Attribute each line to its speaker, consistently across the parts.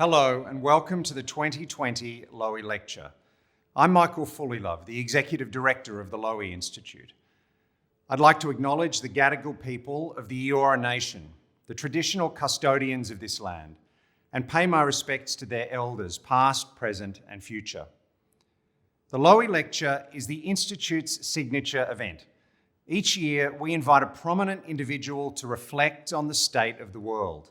Speaker 1: Hello and welcome to the 2020 Lowy Lecture. I'm Michael Fullilove, the Executive Director of the Lowy Institute. I'd like to acknowledge the Gadigal people of the Eora Nation, the traditional custodians of this land, and pay my respects to their elders, past, present, and future. The Lowy Lecture is the Institute's signature event. Each year, we invite a prominent individual to reflect on the state of the world.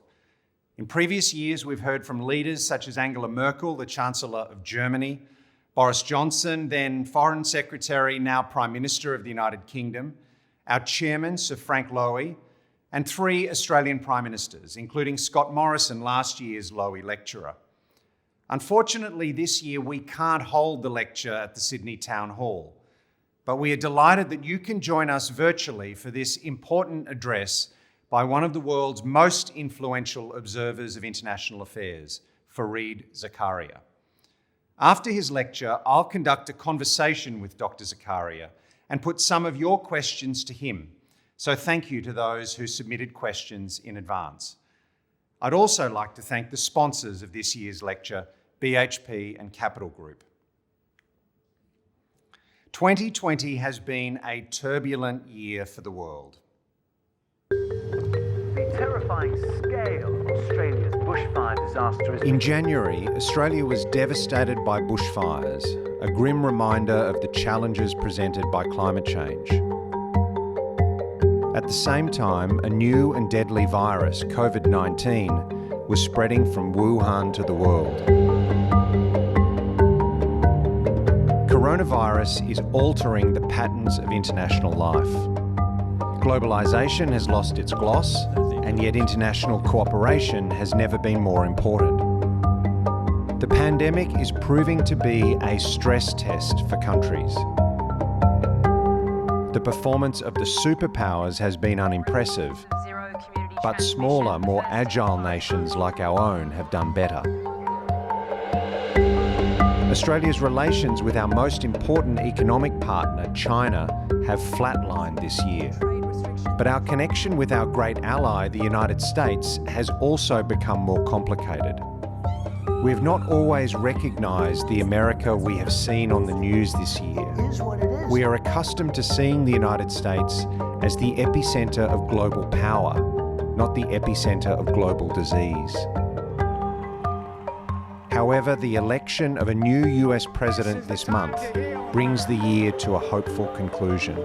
Speaker 1: In previous years, we've heard from leaders such as Angela Merkel, the Chancellor of Germany, Boris Johnson, then Foreign Secretary, now Prime Minister of the United Kingdom, our Chairman, Sir Frank Lowy, and 3 Australian Prime Ministers, including Scott Morrison, last year's Lowy Lecturer. Unfortunately, this year we can't hold the lecture at the Sydney Town Hall, but we are delighted that you can join us virtually for this important address by one of the world's most influential observers of international affairs, Fareed Zakaria. After his lecture, I'll conduct a conversation with Dr. Zakaria and put some of your questions to him. So thank you to those who submitted questions in advance. I'd also like to thank the sponsors of this year's lecture, BHP and Capital Group. 2020 has been a turbulent year for the world.
Speaker 2: The terrifying scale of Australia's bushfire disaster is...
Speaker 3: In January, Australia was devastated by bushfires, a grim reminder of the challenges presented by climate change. At the same time, a new and deadly virus, COVID-19, was spreading from Wuhan to the world. Coronavirus is altering the patterns of international life. Globalisation has lost its gloss, and yet international cooperation has never been more important. The pandemic is proving to be a stress test for countries. The performance of the superpowers has been unimpressive, but smaller, more agile nations like our own have done better. Australia's relations with our most important economic partner, China, have flatlined this year. But our connection with our great ally, the United States, has also become more complicated. We have not always recognised the America we have seen on the news this year. We are accustomed to seeing the United States as the epicentre of global power, not the epicentre of global disease. However, the election of a new US president this month brings the year to a hopeful conclusion.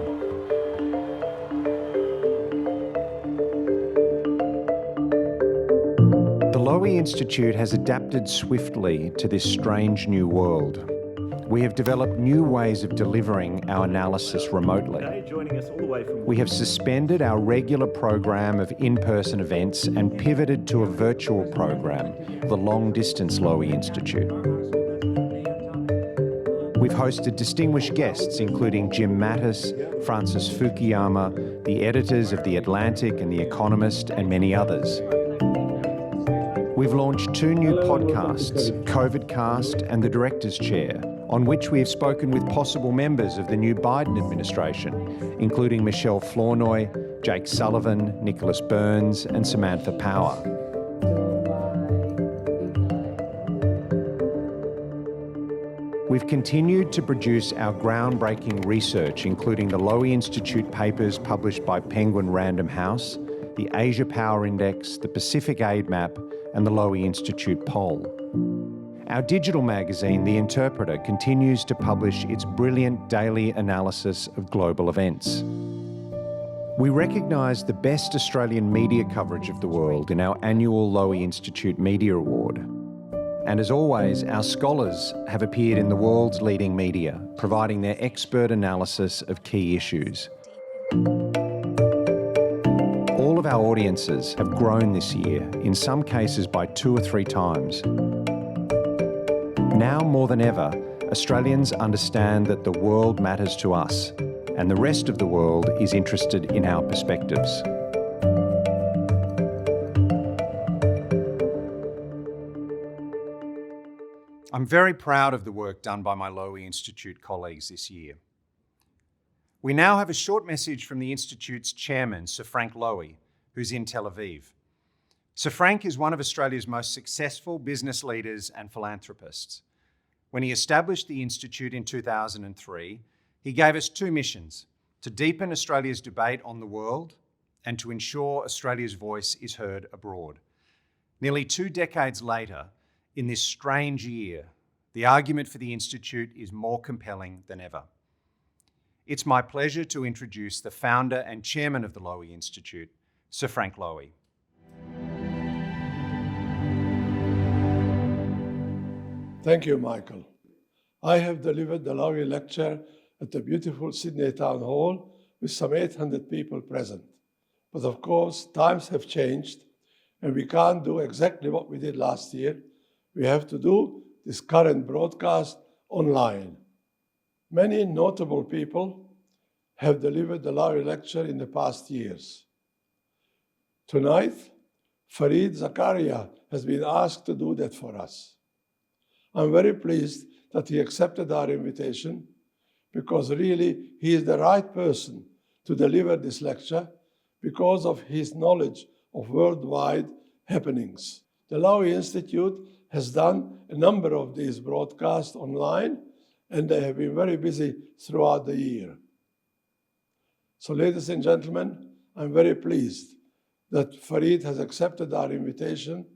Speaker 3: The Lowy Institute has adapted swiftly to this strange new world. We have developed new ways of delivering our analysis remotely. We have suspended our regular program of in-person events and pivoted to a virtual program, the long-distance Lowy Institute. We've hosted distinguished guests, including Jim Mattis, Francis Fukuyama, the editors of The Atlantic and The Economist, and many others. We've launched 2 new podcasts, COVIDcast and The Director's Chair, on which we have spoken with possible members of the new Biden administration, including Michelle Flournoy, Jake Sullivan, Nicholas Burns, and Samantha Power. We've continued to produce our groundbreaking research, including the Lowy Institute papers published by Penguin Random House, the Asia Power Index, the Pacific Aid Map, and the Lowy Institute poll. Our digital magazine, The Interpreter, continues to publish its brilliant daily analysis of global events. We recognise the best Australian media coverage of the world in our annual Lowy Institute Media Award. And as always, our scholars have appeared in the world's leading media, providing their expert analysis of key issues. All of our audiences have grown this year, in some cases by 2 or 3 times. Now more than ever, Australians understand that the world matters to us, and the rest of the world is interested in our perspectives.
Speaker 1: I'm very proud of the work done by my Lowy Institute colleagues this year. We now have a short message from the Institute's chairman, Sir Frank Lowy, who's in Tel Aviv. Sir Frank is one of Australia's most successful business leaders and philanthropists. When he established the Institute in 2003, he gave us two missions: to deepen Australia's debate on the world and to ensure Australia's voice is heard abroad. Nearly 2 decades later, in this strange year, the argument for the Institute is more compelling than ever. It's my pleasure to introduce the founder and chairman of the Lowy Institute, Sir Frank Lowy.
Speaker 4: Thank you, Michael. I have delivered the Lowy Lecture at the beautiful Sydney Town Hall with some 800 people present. But of course, times have changed and we can't do exactly what we did last year. We have to do this current broadcast online. Many notable people have delivered the Lowy Lecture in the past years. Tonight, Fareed Zakaria has been asked to do that for us. I'm very pleased that he accepted our invitation because really he is the right person to deliver this lecture because of his knowledge of worldwide happenings. The Lowy Institute has done a number of these broadcasts online and they have been very busy throughout the year. So ladies and gentlemen, I'm very pleased that Fareed has accepted our invitation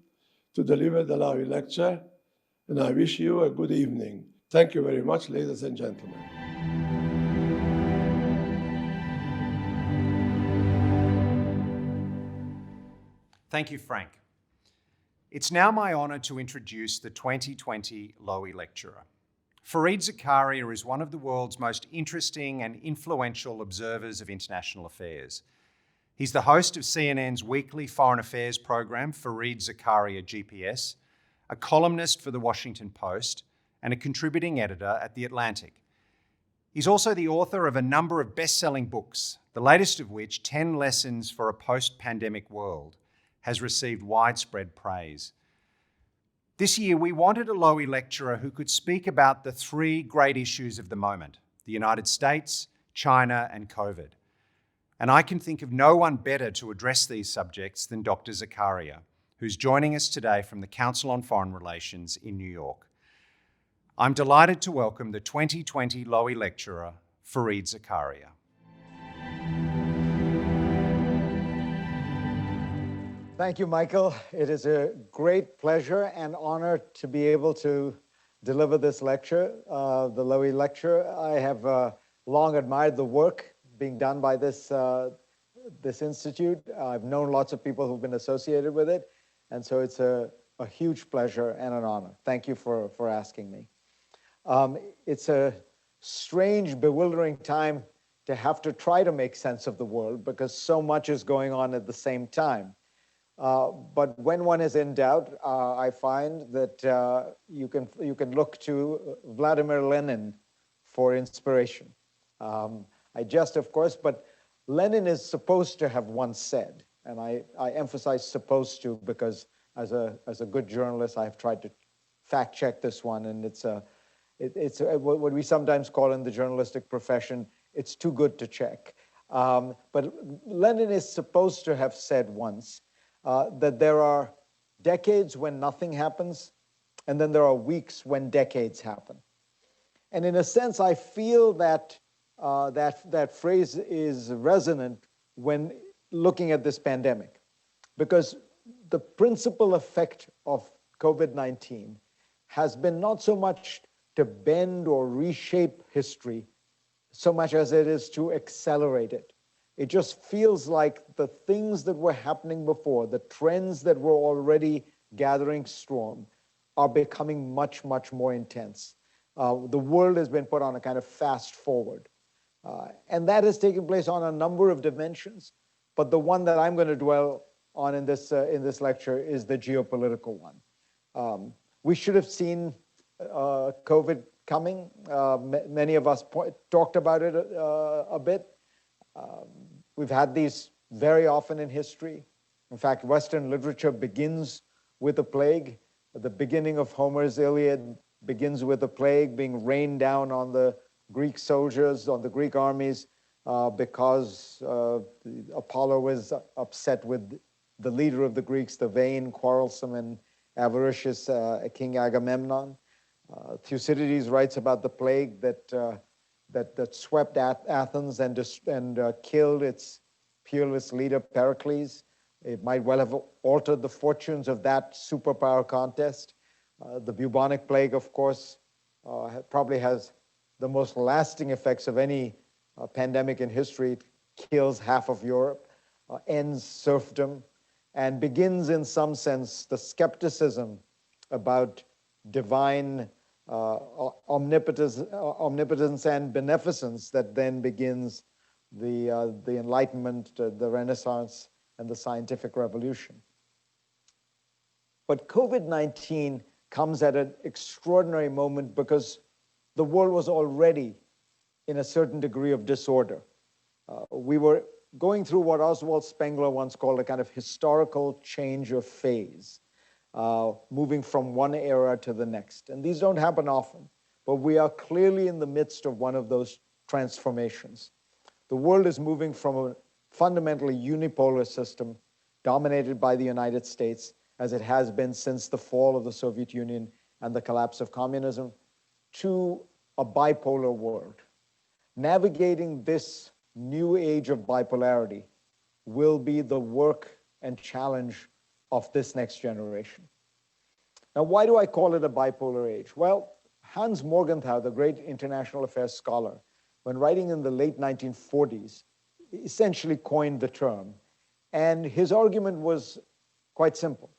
Speaker 4: to deliver the Lowy Lecture, and I wish you a good evening. Thank you very much, ladies and gentlemen.
Speaker 1: Thank you, Frank. It's now my honour to introduce the 2020 Lowy Lecturer. Fareed Zakaria is one of the world's most interesting and influential observers of international affairs. He's the host of CNN's weekly foreign affairs program, Fareed Zakaria GPS, a columnist for The Washington Post, and a contributing editor at The Atlantic. He's also the author of a number of best-selling books, the latest of which, 10 Lessons for a Post-Pandemic World, has received widespread praise. This year, we wanted a Lowy lecturer who could speak about the three great issues of the moment: the United States, China, and COVID. And I can think of no one better to address these subjects than Dr. Zakaria, who's joining us today from the Council on Foreign Relations in New York. I'm delighted to welcome the 2020 Lowy lecturer, Fareed Zakaria.
Speaker 5: Thank you, Michael. It is a great pleasure and honor to be able to deliver this lecture, the Lowy Lecture. I have long admired the work being done by this institute. I've known lots of people who've been associated with it, and so it's a huge pleasure and an honor. Thank you for asking me. It's a strange, bewildering time to have to try to make sense of the world because so much is going on at the same time. But when one is in doubt, I find that you can look to Vladimir Lenin for inspiration. I jest, of course, but Lenin is supposed to have once said, and I emphasize supposed to because as a good journalist, I have tried to fact check this one, and it's what we sometimes call in the journalistic profession, it's too good to check. But Lenin is supposed to have said once that there are decades when nothing happens, and then there are weeks when decades happen. And in a sense, I feel that that phrase is resonant when looking at this pandemic, because the principal effect of COVID-19 has been not so much to bend or reshape history, so much as it is to accelerate it. It just feels like the things that were happening before, the trends that were already gathering storm, are becoming much, much more intense. The world has been put on a kind of fast forward. And that has taken place on a number of dimensions, but the one that I'm going to dwell on in this lecture is the geopolitical one. We should have seen COVID coming. Many of us talked about it a bit. We've had these very often in history. In fact, Western literature begins with a plague. The beginning of Homer's Iliad begins with a plague being rained down on the Greek soldiers, on the Greek armies, because Apollo was upset with the leader of the Greeks, the vain, quarrelsome, and avaricious King Agamemnon. Thucydides writes about the plague that swept Athens and killed its peerless leader, Pericles. It might well have altered the fortunes of that superpower contest. The bubonic plague, of course, probably has the most lasting effects of any pandemic in history. It kills half of Europe, ends serfdom, and begins, in some sense, the skepticism about divine omnipotence and beneficence that then begins the Enlightenment, the Renaissance, and the scientific revolution. But COVID-19 comes at an extraordinary moment because the world was already in a certain degree of disorder. We were going through what Oswald Spengler once called a kind of historical change of phase, moving from one era to the next. And these don't happen often, but we are clearly in the midst of one of those transformations. The world is moving from a fundamentally unipolar system dominated by the United States, as it has been since the fall of the Soviet Union and the collapse of communism, to a bipolar world. Navigating this new age of bipolarity will be the work and challenge of this next generation. Now, why do I call it a bipolar age? Well, Hans Morgenthau, the great international affairs scholar, when writing in the late 1940s, essentially coined the term. And his argument was quite simple.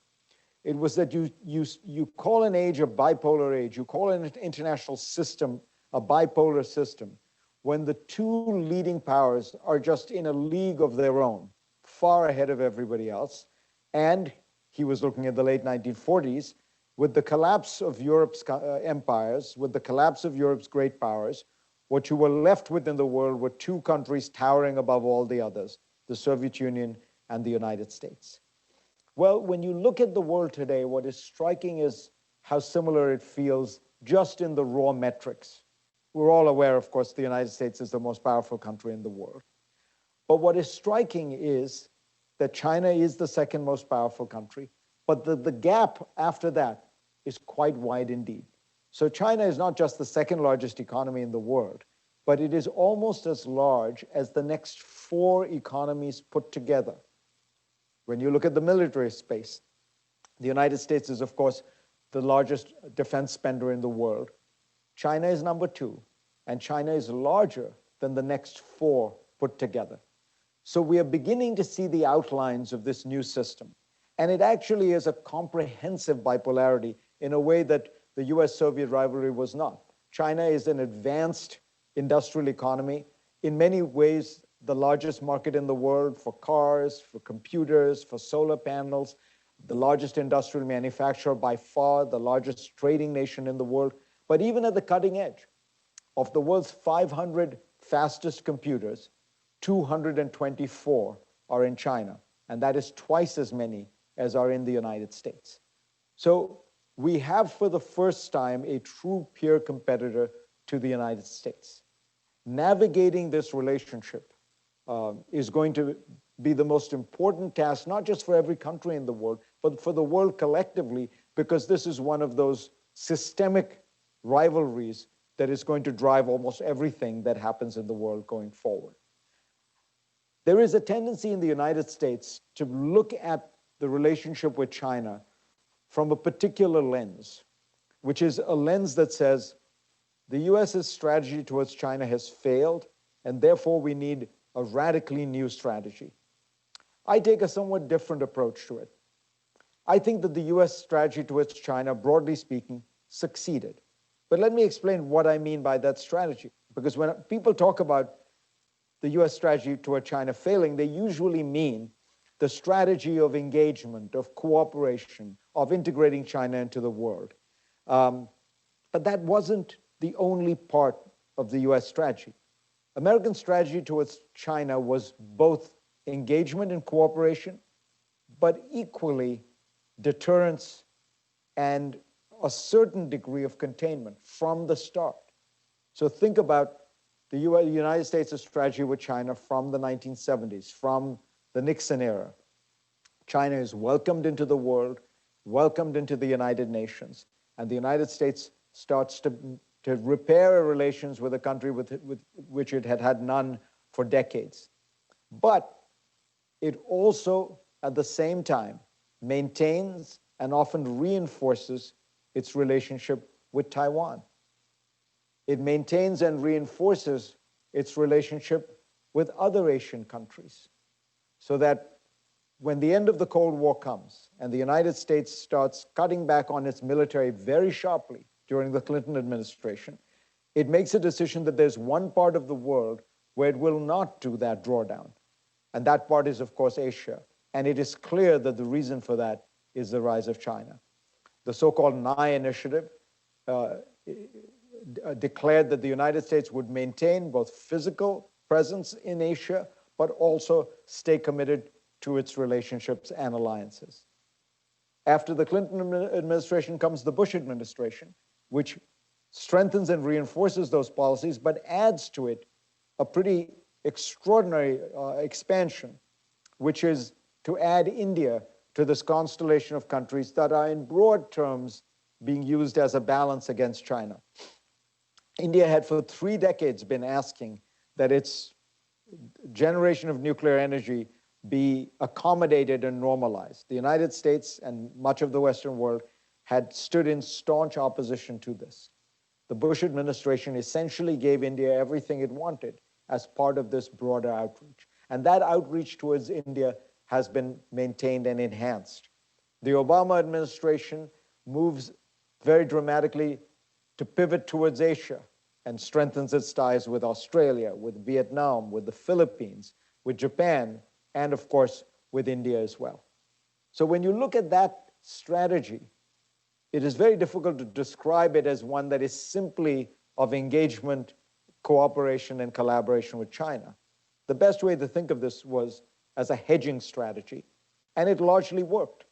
Speaker 5: It was that you call an age a bipolar age, you call an international system a bipolar system, when the two leading powers are just in a league of their own, far ahead of everybody else. And he was looking at the late 1940s, with the collapse of Europe's empires, with the collapse of Europe's great powers, what you were left with in the world were two countries towering above all the others, the Soviet Union and the United States. Well, when you look at the world today, what is striking is how similar it feels just in the raw metrics. We're all aware, of course, the United States is the most powerful country in the world. But what is striking is that China is the second most powerful country, but the gap after that is quite wide indeed. So China is not just the second largest economy in the world, but it is almost as large as the next four economies put together. When you look at the military space, the United States is, of course, the largest defense spender in the world. China is number two, and China is larger than the next four put together. So we are beginning to see the outlines of this new system. And it actually is a comprehensive bipolarity in a way that the US-Soviet rivalry was not. China is an advanced industrial economy, in many ways the largest market in the world for cars, for computers, for solar panels, the largest industrial manufacturer by far, the largest trading nation in the world. But even at the cutting edge, of the world's 500 fastest computers, 224 are in China, and that is twice as many as are in the United States. So we have, for the first time, a true peer competitor to the United States. Navigating this relationship is going to be the most important task, not just for every country in the world, but for the world collectively, because this is one of those systemic rivalries that is going to drive almost everything that happens in the world going forward. There is a tendency in the United States to look at the relationship with China from a particular lens, which is a lens that says the US's strategy towards China has failed, and therefore we need a radically new strategy. I take a somewhat different approach to it. I think that the US strategy towards China, broadly speaking, succeeded. But let me explain what I mean by that strategy, because when people talk about the US strategy toward China failing, they usually mean the strategy of engagement, of cooperation, of integrating China into the world. But that wasn't the only part of the US strategy. American strategy towards China was both engagement and cooperation, but equally deterrence and a certain degree of containment from the start. So think about the United States' strategy with China from the 1970s, from the Nixon era. China is welcomed into the world, welcomed into the United Nations, and the United States starts to repair relations with a country with which it had had none for decades. But it also, at the same time, maintains and often reinforces its relationship with Taiwan. It maintains and reinforces its relationship with other Asian countries, so that when the end of the Cold War comes and the United States starts cutting back on its military very sharply during the Clinton administration, it makes a decision that there's one part of the world where it will not do that drawdown. And that part is, of course, Asia. And it is clear that the reason for that is the rise of China. The so-called Nye Initiative declared that the United States would maintain both physical presence in Asia, but also stay committed to its relationships and alliances. After the Clinton administration comes the Bush administration, which strengthens and reinforces those policies, but adds to it a pretty extraordinary expansion, which is to add India to this constellation of countries that are in broad terms being used as a balance against China. India had for 3 decades been asking that its generation of nuclear energy be accommodated and normalized. The United States and much of the Western world had stood in staunch opposition to this. The Bush administration essentially gave India everything it wanted as part of this broader outreach. And that outreach towards India has been maintained and enhanced. The Obama administration moves very dramatically to pivot towards Asia and strengthens its ties with Australia, with Vietnam, with the Philippines, with Japan, and of course, with India as well. So when you look at that strategy, it is very difficult to describe it as one that is simply of engagement, cooperation, and collaboration with China. The best way to think of this was as a hedging strategy, and it largely worked.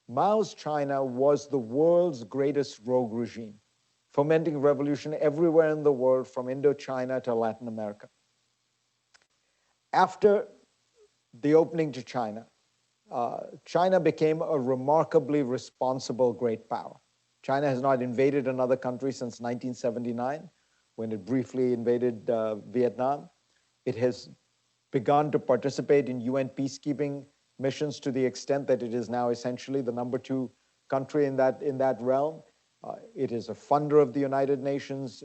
Speaker 5: Mao's China was the world's greatest rogue regime, fomenting revolution everywhere in the world, from Indochina to Latin America. After the opening to China, China became a remarkably responsible great power. China has not invaded another country since 1979, when it briefly invaded Vietnam. It has begun to participate in UN peacekeeping missions to the extent that it is now essentially the #2 country in that realm. It is a funder of the United Nations,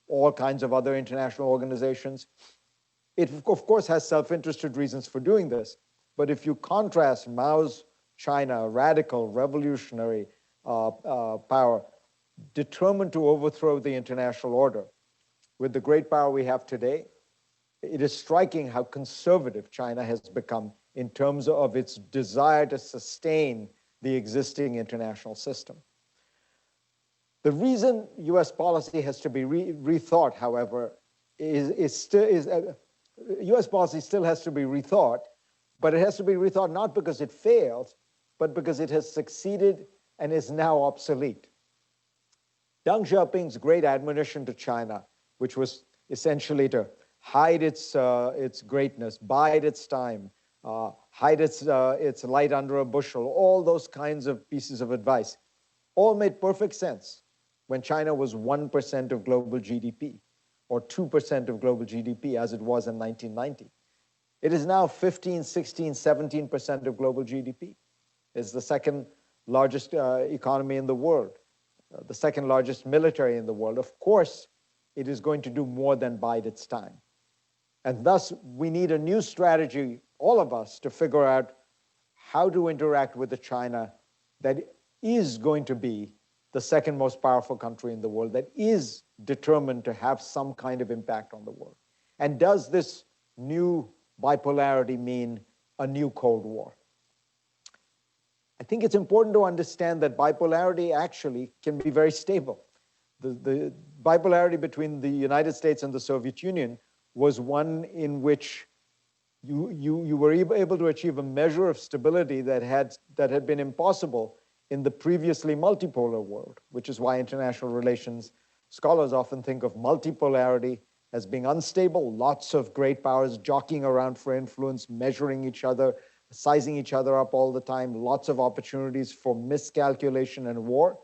Speaker 5: all kinds of other international organizations. It, of course, has self-interested reasons for doing this. But if you contrast Mao's China, radical, revolutionary power, determined to overthrow the international order, with the great power we have today, it is striking how conservative China has become in terms of its desire to sustain the existing international system. The reason US policy has to be rethought, however, US policy still has to be rethought, but it has to be rethought not because it failed, but because it has succeeded and is now obsolete. Deng Xiaoping's great admonition to China, which was essentially to hide its greatness, bide its time, hide its light under a bushel, all those kinds of pieces of advice, all made perfect sense when China was 1% of global GDP, or 2% of global GDP, as it was in 1990. It is now 15, 16, 17% of global GDP. It's the second largest economy in the world, the second largest military in the world. Of course, it is going to do more than bide its time. And thus, we need a new strategy, all of us, to figure out how to interact with the China that is going to be the second most powerful country in the world, that is determined to have some kind of impact on the world. And does this new bipolarity mean a new Cold War? I think it's important to understand that bipolarity actually can be very stable. The bipolarity between the United States and the Soviet Union was one in which you were able to achieve a measure of stability that had been impossible in the previously multipolar world, which is why international relations scholars often think of multipolarity as being unstable, lots of great powers jockeying around for influence, measuring each other, sizing each other up all the time, lots of opportunities for miscalculation and war,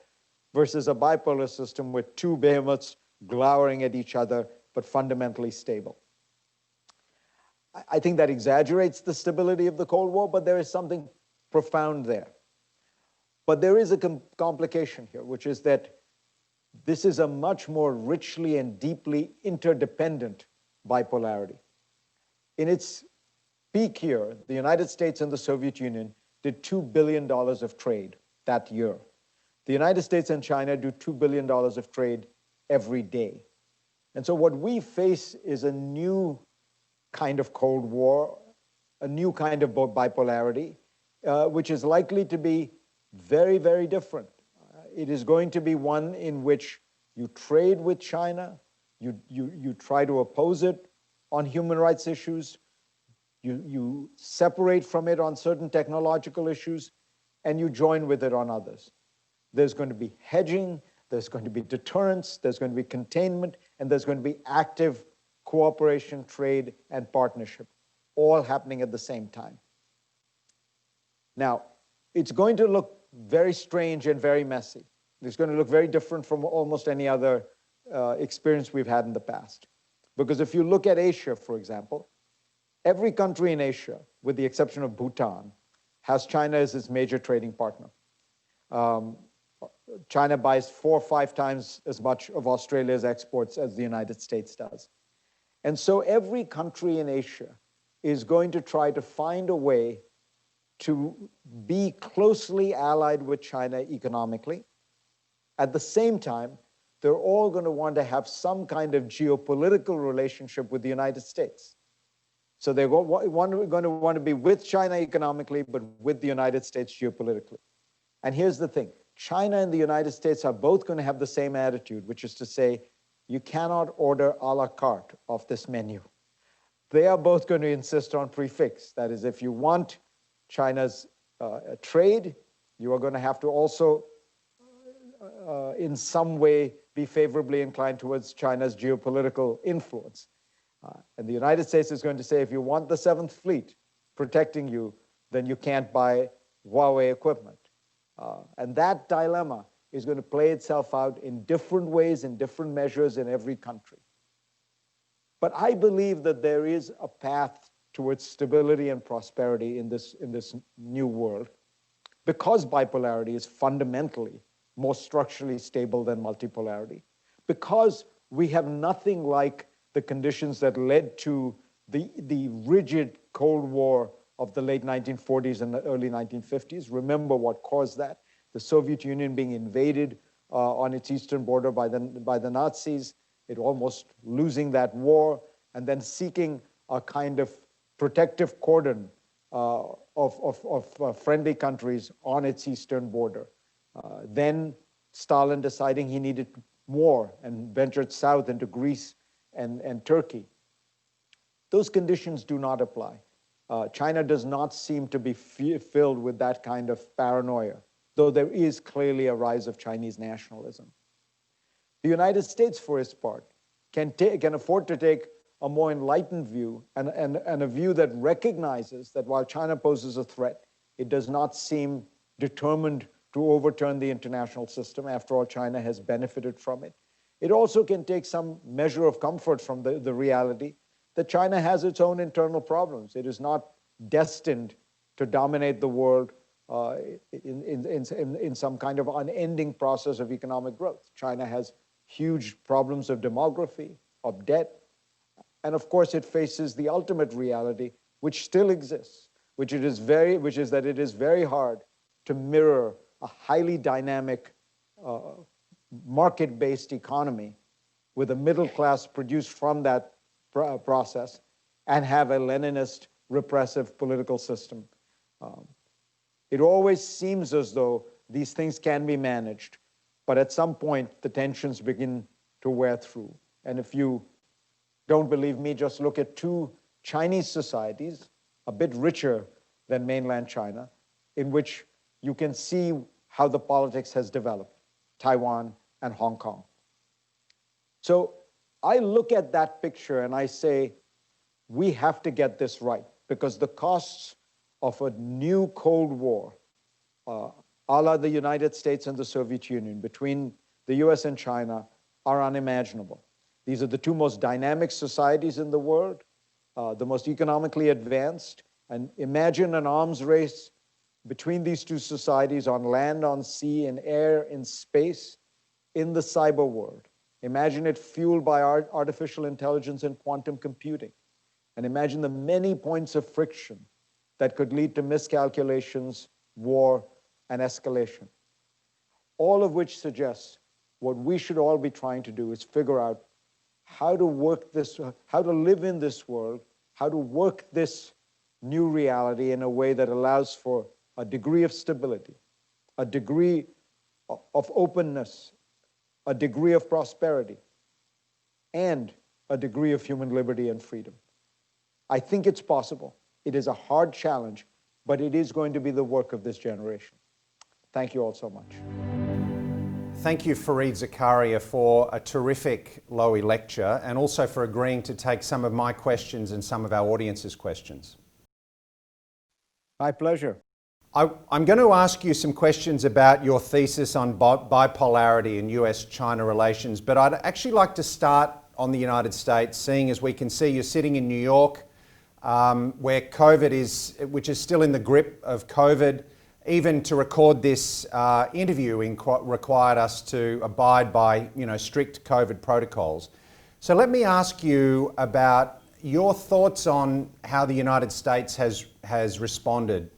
Speaker 5: versus a bipolar system with two behemoths glowering at each other, but fundamentally stable. I think that exaggerates the stability of the Cold War, but there is something profound there. But there is a complication here, which is that this is a much more richly and deeply interdependent bipolarity. In its peak year, the United States and the Soviet Union did $2 billion of trade that year. The United States and China do $2 billion of trade every day. And so what we face is a new kind of Cold War, a new kind of bipolarity, which is likely to be very, very different. It is going to be one in which you trade with China, you try to oppose it on human rights issues, you separate from it on certain technological issues, and you join with it on others. There's going to be hedging, there's going to be deterrence, there's going to be containment, and there's going to be active cooperation, trade, and partnership, all happening at the same time. Now, it's going to look very strange and very messy. It's going to look very different from almost any other experience we've had in the past. Because if you look at Asia, for example, every country in Asia, with the exception of Bhutan, has China as its major trading partner. China buys 4 or 5 times as much of Australia's exports as the United States does. And so every country in Asia is going to try to find a way to be closely allied with China economically. At the same time, they're all going to want to have some kind of geopolitical relationship with the United States. So they're going to want to be with China economically, but with the United States geopolitically. And here's the thing. China and the United States are both going to have the same attitude, which is to say, you cannot order a la carte off this menu. They are both going to insist on prefix. That is, if you want China's trade, you are going to have to also, in some way, be favorably inclined towards China's geopolitical influence. And the United States is going to say, if you want the 7th Fleet protecting you, then you can't buy Huawei equipment. And that dilemma is going to play itself out in different ways, in different measures in every country. But I believe that there is a path towards stability and prosperity in this new world, because bipolarity is fundamentally more structurally stable than multipolarity, because we have nothing like the conditions that led to the rigid Cold War of the late 1940s and the early 1950s. Remember what caused that. The Soviet Union being invaded on its eastern border by the Nazis, it almost losing that war, and then seeking a kind of protective cordon of friendly countries on its eastern border. Then Stalin deciding he needed more and ventured south into Greece and Turkey. Those conditions do not apply. China does not seem to be filled with that kind of paranoia, though there is clearly a rise of Chinese nationalism. The United States, for its part, can afford to take a more enlightened view and a view that recognizes that while China poses a threat, it does not seem determined to overturn the international system. After all, China has benefited from it. It also can take some measure of comfort from the reality that China has its own internal problems. It is not destined to dominate the world in some kind of unending process of economic growth. China has huge problems of demography, of debt, and of course it faces the ultimate reality, which still exists, which is that it is very hard to mirror a highly dynamic market-based economy with a middle class produced from that process and have a Leninist repressive political system. It always seems as though these things can be managed, but at some point the tensions begin to wear through. And if you don't believe me, just look at 2 Chinese societies, a bit richer than mainland China, in which you can see how the politics has developed, Taiwan and Hong Kong. So I look at that picture and I say, we have to get this right, because the costs of a new Cold War, a la the United States and the Soviet Union, between the US and China, are unimaginable. These are the two most dynamic societies in the world, the most economically advanced, and imagine an arms race between these two societies on land, on sea, in air, in space, in the cyber world. Imagine it fueled by artificial intelligence and quantum computing. And imagine the many points of friction that could lead to miscalculations, war, and escalation. All of which suggests what we should all be trying to do is figure out how to work this, how to live in this world, how to work this new reality in a way that allows for a degree of stability, a degree of openness, a degree of prosperity, and a degree of human liberty and freedom. I think it's possible. It is a hard challenge, but it is going to be the work of this generation. Thank you all so much.
Speaker 3: Thank you, Fareed Zakaria, for a terrific Lowy lecture and also for agreeing to take some of my questions and some of our audience's questions.
Speaker 5: My pleasure.
Speaker 3: I'm going to ask you some questions about your thesis on bipolarity in US-China relations, but I'd actually like to start on the United States, seeing as we can see you're sitting in New York, where COVID which is still in the grip of COVID. Even to record this interview required us to abide by, strict COVID protocols. So let me ask you about your thoughts on how the United States has responded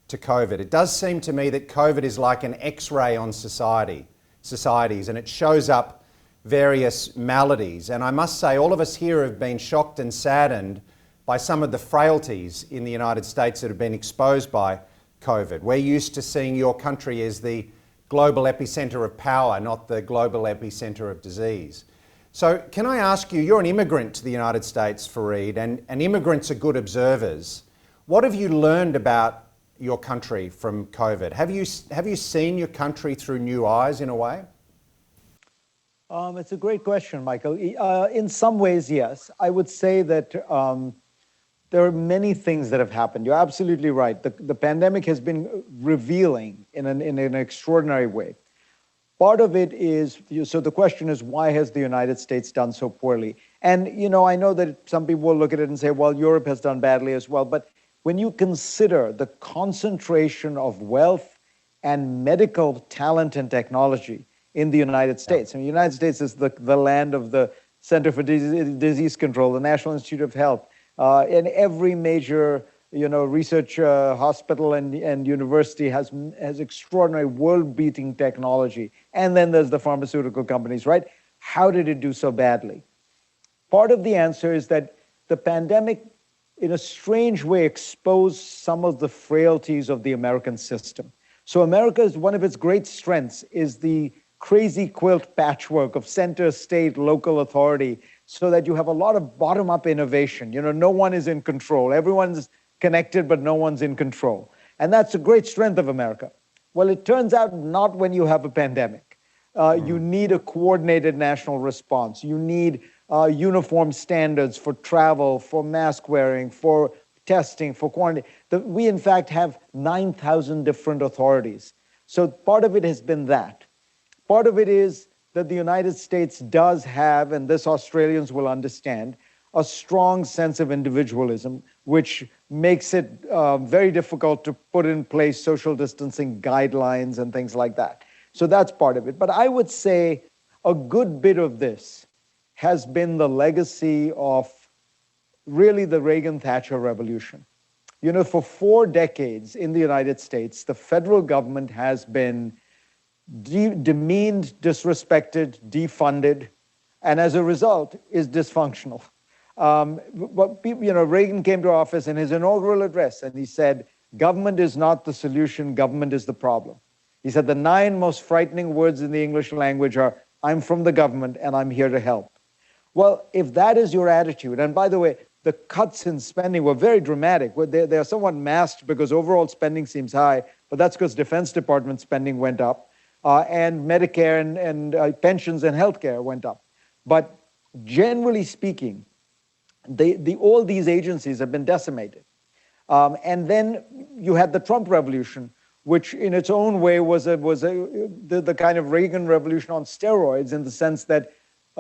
Speaker 3: to COVID. It does seem to me that COVID is like an X-ray on societies, and it shows up various maladies. And I must say, all of us here have been shocked and saddened by some of the frailties in the United States that have been exposed by COVID. We're used to seeing your country as the global epicenter of power, not the global epicenter of disease. So can I ask you, you're an immigrant to the United States, Fareed, and immigrants are good observers. What have you learned about your country from COVID? Have you seen your country through new eyes in a way?
Speaker 5: It's a great question, Michael. In some ways, yes. I would say that there are many things that have happened. You're absolutely right. The pandemic has been revealing in an extraordinary way. Part of it is, so the question is, why has the United States done so poorly? And, I know that some people will look at it and say, well, Europe has done badly as well. But when you consider the concentration of wealth and medical talent and technology in the United States, the United States is the land of the Center for Disease Control, the National Institute of Health, and every major, research hospital and university has extraordinary world-beating technology. And then there's the pharmaceutical companies, right? How did it do so badly? Part of the answer is that the pandemic, in a strange way, exposed some of the frailties of the American system. So America's, one of its great strengths is the crazy quilt patchwork of center, state, local authority, so that you have a lot of bottom-up innovation. No one is in control. Everyone's connected, but no one's in control. And that's a great strength of America. Well, it turns out not when you have a pandemic. You need a coordinated national response. You need uniform standards for travel, for mask wearing, for testing, for quarantine. We, in fact, have 9,000 different authorities. So part of it has been that. Part of it is that the United States does have, and this Australians will understand, a strong sense of individualism, which makes it very difficult to put in place social distancing guidelines and things like that. So that's part of it. But I would say a good bit of this has been the legacy of really the Reagan-Thatcher revolution. For 4 decades in the United States, the federal government has been demeaned, disrespected, defunded, and as a result is dysfunctional. Reagan came to office in his inaugural address and he said, government is not the solution, government is the problem. He said the 9 most frightening words in the English language are, I'm from the government and I'm here to help. Well, if that is your attitude, and by the way, the cuts in spending were very dramatic. They're somewhat masked because overall spending seems high, but that's because Defense Department spending went up. And Medicare and pensions and healthcare went up. But generally speaking, all these agencies have been decimated. And then you had the Trump revolution, which in its own way was the kind of Reagan revolution on steroids, in the sense that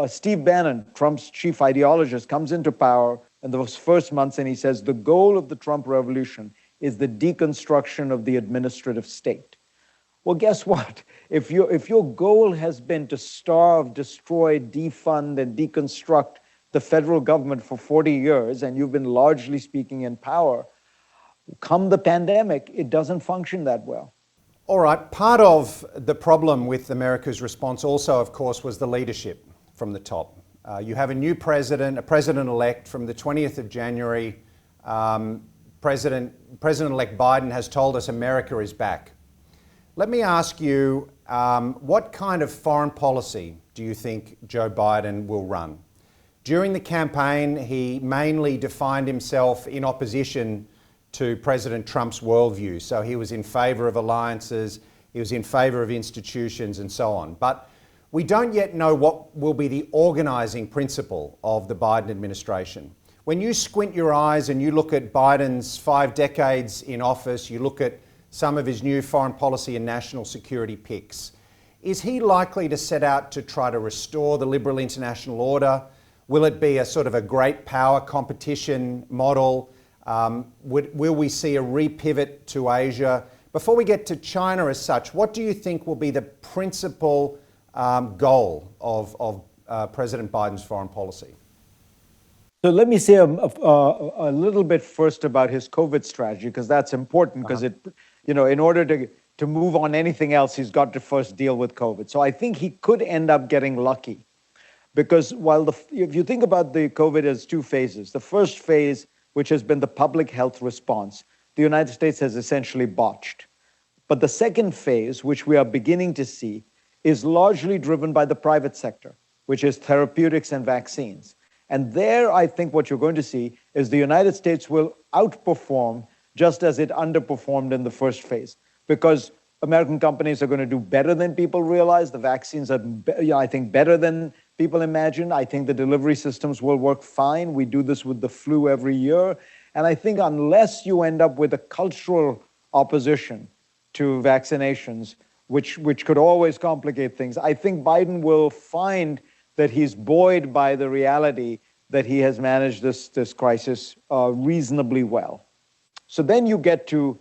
Speaker 5: Steve Bannon, Trump's chief ideologist, comes into power in those first months and he says, the goal of the Trump revolution is the deconstruction of the administrative state. Well, guess what? If your goal has been to starve, destroy, defund, and deconstruct the federal government for 40 years, and you've been largely speaking in power, come the pandemic, it doesn't function that well.
Speaker 3: All right, part of the problem with America's response also, of course, was the leadership from the top. You have a new president, a president-elect from the 20th of January. President-elect Biden has told us America is back. Let me ask you, what kind of foreign policy do you think Joe Biden will run? During the campaign, he mainly defined himself in opposition to President Trump's worldview. So he was in favour of alliances, he was in favour of institutions and so on. But we don't yet know what will be the organising principle of the Biden administration. When you squint your eyes and you look at Biden's 5 decades in office, you look at some of his new foreign policy and national security picks, is he likely to set out to try to restore the liberal international order? Will it be a sort of a great power competition model? Will we see a repivot to Asia? Before we get to China as such, what do you think will be the principal goal of President Biden's foreign policy?
Speaker 5: So let me say a little bit first about his COVID strategy, because that's important, because in order to move on anything else, he's got to first deal with COVID. So I think he could end up getting lucky, because if you think about the COVID as 2 phases, the first phase, which has been the public health response, the United States has essentially botched. But the second phase, which we are beginning to see, is largely driven by the private sector, which is therapeutics and vaccines. And there, I think what you're going to see is the United States will outperform just as it underperformed in the first phase, because American companies are going to do better than people realize. The vaccines are, I think, better than people imagine. I think the delivery systems will work fine. We do this with the flu every year. And I think unless you end up with a cultural opposition to vaccinations, which could always complicate things, I think Biden will find that he's buoyed by the reality that he has managed this crisis reasonably well. So then you get to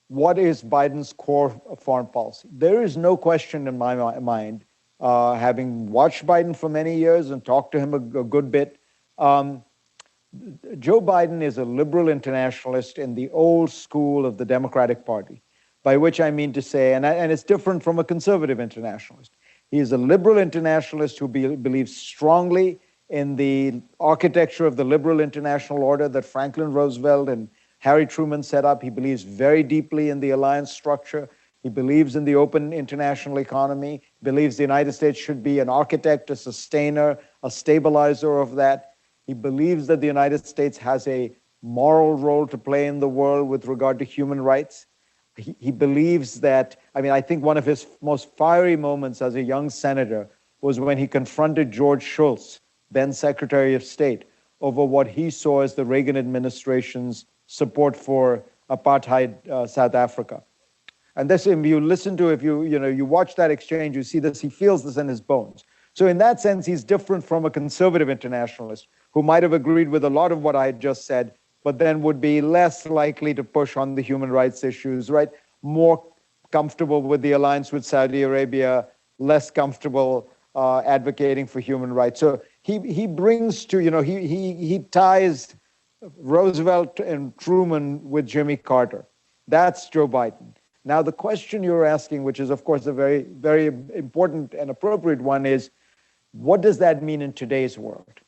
Speaker 5: what is Biden's core foreign policy. There is no question in my mind, having watched Biden for many years and talked to him a good bit, Joe Biden is a liberal internationalist in the old school of the Democratic Party, by which I mean to say, and it's different from a conservative internationalist. He is a liberal internationalist who believes strongly in the architecture of the liberal international order that Franklin Roosevelt and Harry Truman set up. He believes very deeply in the alliance structure. He believes in the open international economy, believes the United States should be an architect, a sustainer, a stabilizer of that. He believes that the United States has a moral role to play in the world with regard to human rights. He believes that, I think one of his most fiery moments as a young senator was when he confronted George Shultz, then Secretary of State, over what he saw as the Reagan administration's support for apartheid South Africa. And this, if you listen to, you watch that exchange, you see this, he feels this in his bones. So in that sense, he's different from a conservative internationalist who might have agreed with a lot of what I had just said, but then would be less likely to push on the human rights issues, right? More comfortable with the alliance with Saudi Arabia, less comfortable advocating for human rights. So he brings to, he ties Roosevelt and Truman with Jimmy Carter. That's Joe Biden. Now, the question you're asking, which is, of course, a very, very important and appropriate one, is what does that mean in today's world?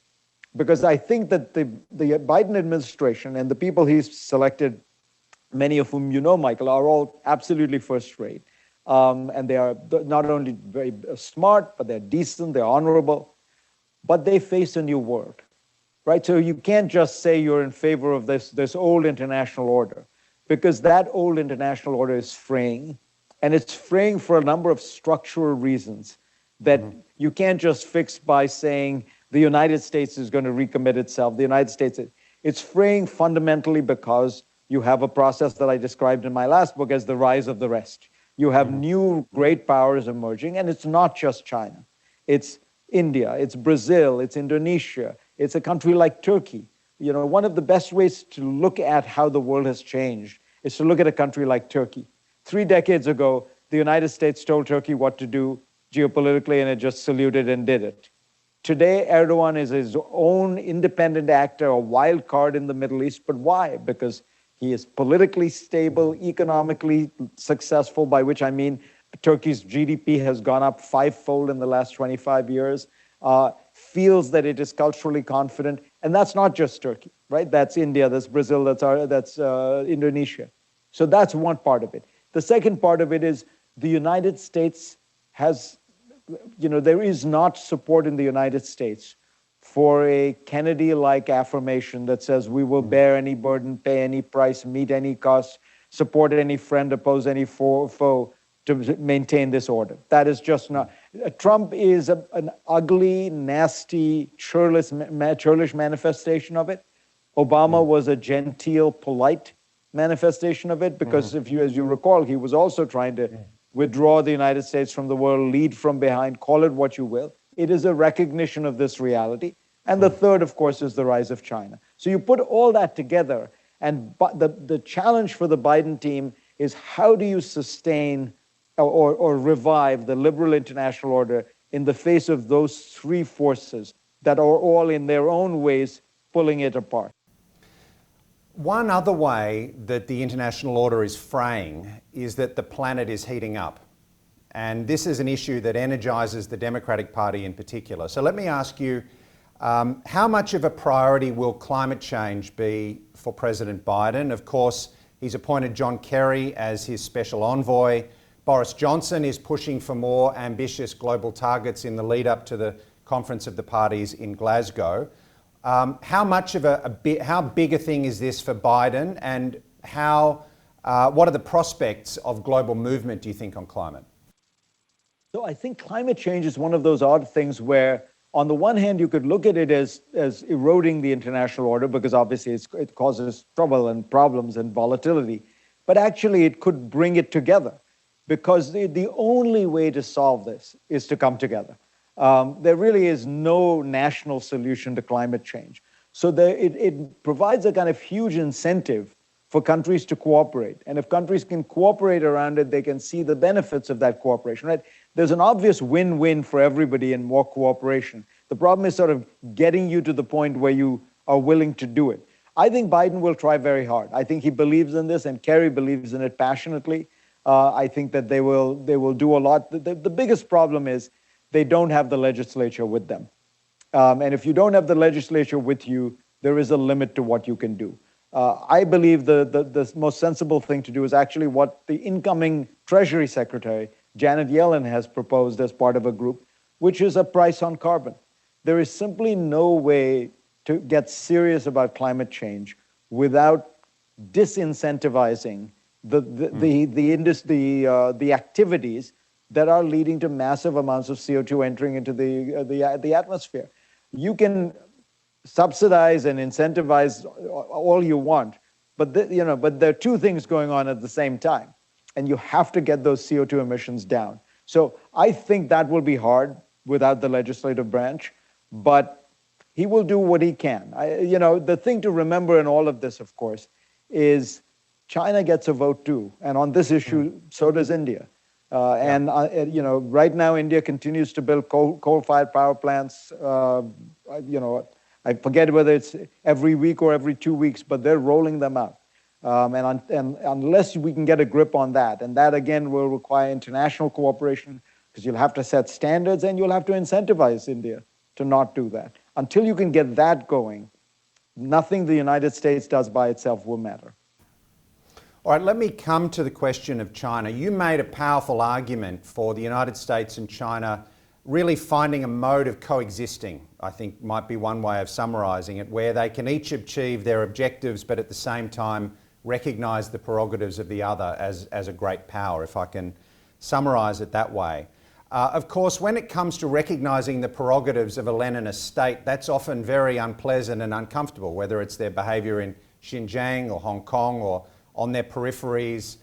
Speaker 5: Because I think that the Biden administration and the people he's selected, many of whom you know, Michael, are all absolutely first rate. And they are not only very smart, but they're decent, they're honorable, but they face a new world, right? So you can't just say you're in favor of this old international order, because that old international order is fraying, and it's fraying for a number of structural reasons that you can't just fix by saying the United States is going to recommit itself. The United States, it's fraying fundamentally because you have a process that I described in my last book as the rise of the rest. You have new great powers emerging, and it's not just China. It's India, it's Brazil, it's Indonesia, it's a country like Turkey. You know, one of the best ways to look at how the world has changed is to look at a country like Turkey. 3 decades ago, the United States told Turkey what to do geopolitically, and it just saluted and did it. Today, Erdogan is his own independent actor, a wild card in the Middle East. But why? Because he is politically stable, economically successful, by which I mean Turkey's GDP has gone up 5-fold in the last 25 years, feels that it is culturally confident. And that's not just Turkey, right? That's India, that's Brazil, that's Indonesia. So that's one part of it. The second part of it is the United States has, you know, there is not support in the United States for a Kennedy-like affirmation that says we will bear any burden, pay any price, meet any cost, support any friend, oppose any foe to maintain this order. That is just not. Trump is an ugly, nasty, churlish manifestation of it. Obama was a genteel, polite manifestation of it, because as you recall, he was also trying to withdraw the United States from the world, lead from behind, call it what you will. It is a recognition of this reality. And the third, of course, is the rise of China. So you put all that together, and the challenge for the Biden team is how do you sustain or revive the liberal international order in the face of those three forces that are all in their own ways pulling it apart.
Speaker 1: One other way that the international order is fraying is that the planet is heating up. And this is an issue that energises the Democratic Party in particular. So let me ask you, how much of a priority will climate change be for President Biden? Of course, he's appointed John Kerry as his special envoy. Boris Johnson is pushing for more ambitious global targets in the lead up to the Conference of the Parties in Glasgow. How much of how big a thing is this for Biden, and what are the prospects of global movement, do you think, on climate?
Speaker 5: So I think climate change is one of those odd things where, on the one hand, you could look at it as eroding the international order, because obviously it causes trouble and problems and volatility. But actually, it could bring it together, because the only way to solve this is to come together. There really is no national solution to climate change. So it provides a kind of huge incentive for countries to cooperate. And if countries can cooperate around it, they can see the benefits of that cooperation, right? There's an obvious win-win for everybody in more cooperation. The problem is sort of getting you to the point where you are willing to do it. I think Biden will try very hard. I think he believes in this, and Kerry believes in it passionately. I think that they will do a lot. The biggest problem is they don't have the legislature with them. And if you don't have the legislature with you, there is a limit to what you can do. I believe the most sensible thing to do is actually what the incoming Treasury Secretary, Janet Yellen, has proposed as part of a group, which is a price on carbon. There is simply no way to get serious about climate change without disincentivizing the activities that are leading to massive amounts of CO2 entering into the atmosphere. You can subsidize and incentivize all you want, but there are two things going on at the same time, and you have to get those CO2 emissions down. So I think that will be hard without the legislative branch, but he will do what he can. The thing to remember in all of this, of course, is China gets a vote too, and on this issue, so does India. Right now, India continues to build coal-fired power plants. I forget whether it's every week or every 2 weeks, but they're rolling them out. And unless we can get a grip on that, and that again will require international cooperation, because you'll have to set standards and you'll have to incentivize India to not do that. Until you can get that going, nothing the United States does by itself will matter.
Speaker 1: All right, let me come to the question of China. You made a powerful argument for the United States and China really finding a mode of coexisting, I think might be one way of summarising it, where they can each achieve their objectives but at the same time recognise the prerogatives of the other as a great power, if I can summarise it that way. Of course, when it comes to recognising the prerogatives of a Leninist state, that's often very unpleasant and uncomfortable, whether it's their behaviour in
Speaker 3: Xinjiang or Hong Kong or on their peripheries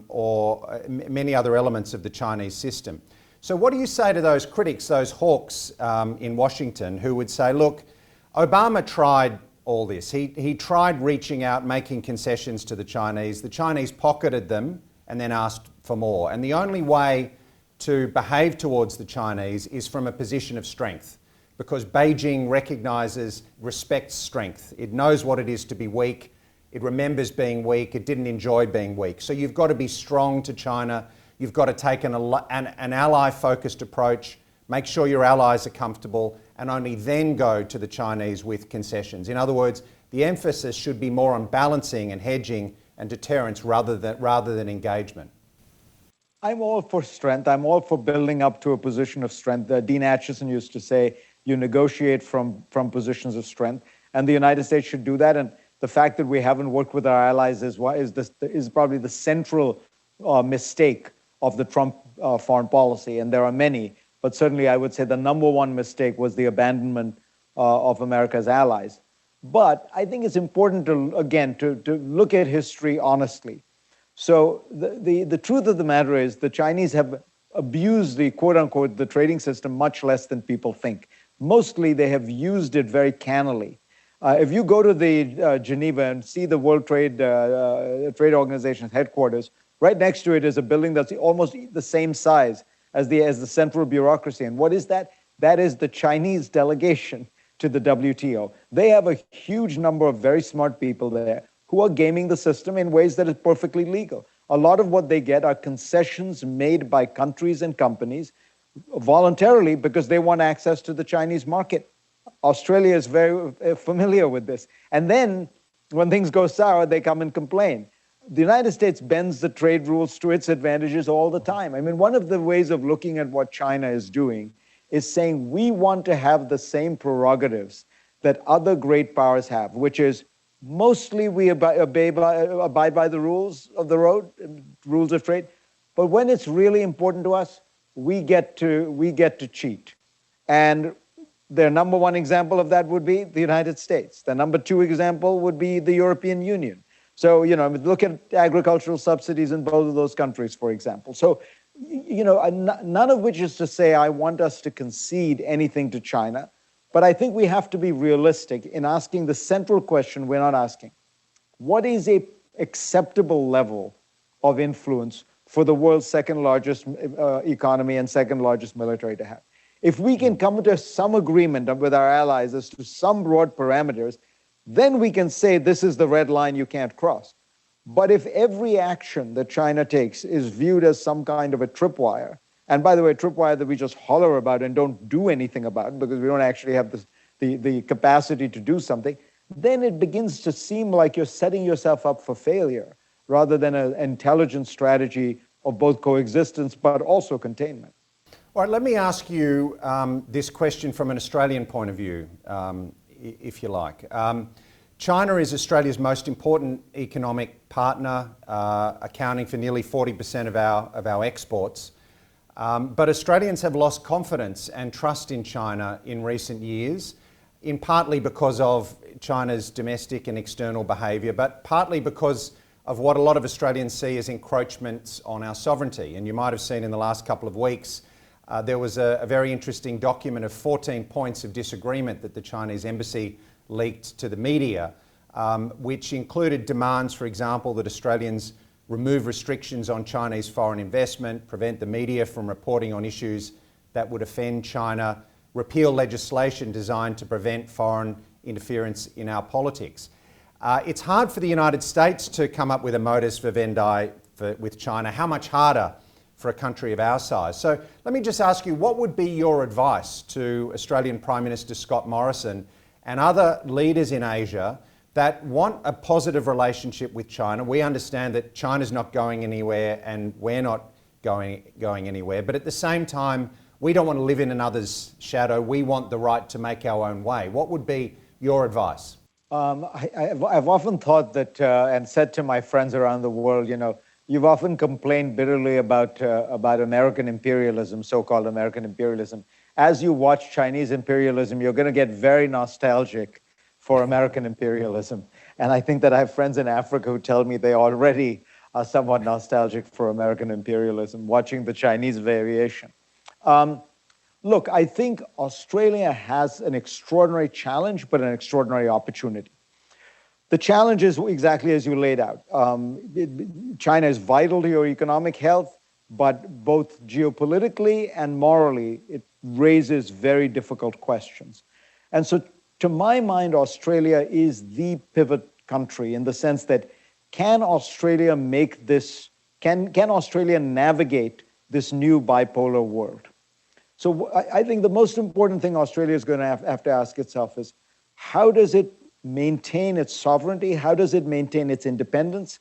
Speaker 3: or many other elements of the Chinese system. So what do you say to those critics, those hawks in Washington who would say, look, Obama tried all this. He tried reaching out, making concessions to the Chinese. The Chinese pocketed them and then asked for more. And the only way to behave towards the Chinese is from a position of strength, because Beijing recognises, respects strength. It knows what it is to be weak. It remembers being weak. It didn't enjoy being weak. So you've got to be strong to China. You've got to take an ally-focused approach, make sure your allies are comfortable, and only then go to the Chinese with concessions. In other words, the emphasis should be more on balancing and hedging and deterrence rather than engagement.
Speaker 5: I'm all for strength. I'm all for building up to a position of strength. Dean Acheson used to say, you negotiate from positions of strength, and the United States should do that. And the fact that we haven't worked with our allies is probably the central mistake of the Trump foreign policy, and there are many. But certainly I would say the number one mistake was the abandonment of America's allies. But I think it's important to look at history honestly. So the truth of the matter is the Chinese have abused the quote unquote the trading system much less than people think. Mostly they have used it very cannily. If you go to the Geneva and see the World Trade Organization's headquarters, right next to it is a building that's almost the same size as the central bureaucracy. And what is that? That is the Chinese delegation to the WTO. They have a huge number of very smart people there who are gaming the system in ways that is perfectly legal. A lot of what they get are concessions made by countries and companies voluntarily because they want access to the Chinese market. Australia is very familiar with this. And then when things go sour, they come and complain. The United States bends the trade rules to its advantages all the time. I mean, one of the ways of looking at what China is doing is saying we want to have the same prerogatives that other great powers have, which is mostly we abide by the rules of the road, rules of trade. But when it's really important to us, we get to cheat. And their number one example of that would be the United States. The number two example would be the European Union. So, look at agricultural subsidies in both of those countries, for example. So, none of which is to say I want us to concede anything to China, but I think we have to be realistic in asking the central question we're not asking. What is an acceptable level of influence for the world's second largest economy and second largest military to have? If we can come to some agreement with our allies as to some broad parameters, then we can say this is the red line you can't cross. But if every action that China takes is viewed as some kind of a tripwire, and by the way, a tripwire that we just holler about and don't do anything about because we don't actually have the capacity to do something, then it begins to seem like you're setting yourself up for failure rather than an intelligent strategy of both coexistence but also containment.
Speaker 3: All right, let me ask you this question from an Australian point of view, if you like. China is Australia's most important economic partner, accounting for nearly 40% of our exports. But Australians have lost confidence and trust in China in recent years, in partly because of China's domestic and external behaviour, but partly because of what a lot of Australians see as encroachments on our sovereignty. And you might have seen in the last couple of weeks, there was a very interesting document of 14 points of disagreement that the Chinese embassy leaked to the media, which included demands, for example, that Australians remove restrictions on Chinese foreign investment, prevent the media from reporting on issues that would offend China, repeal legislation designed to prevent foreign interference in our politics. It's hard for the United States to come up with a modus vivendi with China. How much harder for a country of our size? So let me just ask you, what would be your advice to Australian Prime Minister Scott Morrison and other leaders in Asia that want a positive relationship with China? We understand that China's not going anywhere and we're not going anywhere, but at the same time, we don't want to live in another's shadow. We want the right to make our own way. What would be your advice?
Speaker 5: I've often thought that, and said to my friends around the world, you've often complained bitterly about American imperialism, so-called American imperialism. As you watch Chinese imperialism, you're going to get very nostalgic for American imperialism. And I think that I have friends in Africa who tell me they already are somewhat nostalgic for American imperialism, watching the Chinese variation. Look, I think Australia has an extraordinary challenge, but an extraordinary opportunity. The challenge is exactly as you laid out. China is vital to your economic health, but both geopolitically and morally, it raises very difficult questions. And so, to my mind, Australia is the pivot country in the sense that can Australia make this, can Australia navigate this new bipolar world? So I think the most important thing Australia is going to have to ask itself is, how does it maintain its sovereignty? How does it maintain its independence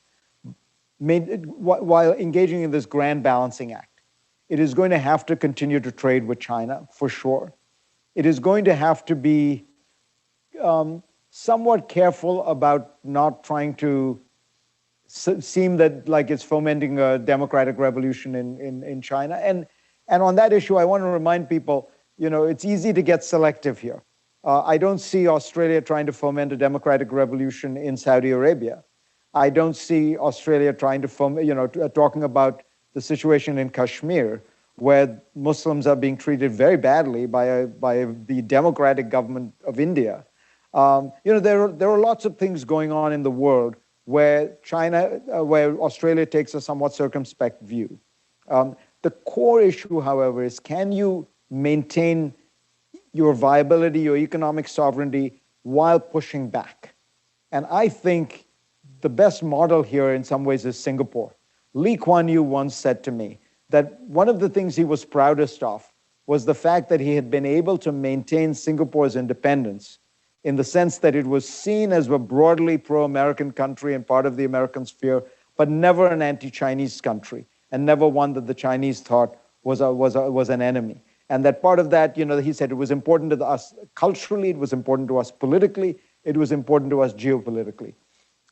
Speaker 5: while engaging in this grand balancing act? It is going to have to continue to trade with China, for sure. It is going to have to be somewhat careful about not trying to seem that like it's fomenting a democratic revolution in China. And on that issue, I want to remind people, you know, it's easy to get selective here. I don't see Australia trying to foment a democratic revolution in Saudi Arabia. I don't see Australia trying to talking about the situation in Kashmir, where Muslims are being treated very badly by the democratic government of India. There are lots of things going on in the world where where Australia takes a somewhat circumspect view. The core issue, however, is can you maintain your viability, your economic sovereignty, while pushing back? And I think the best model here in some ways is Singapore. Lee Kuan Yew once said to me that one of the things he was proudest of was the fact that he had been able to maintain Singapore's independence in the sense that it was seen as a broadly pro-American country and part of the American sphere, but never an anti-Chinese country, and never one that the Chinese thought was an enemy. And that part of that, he said it was important to us culturally, it was important to us politically, it was important to us geopolitically.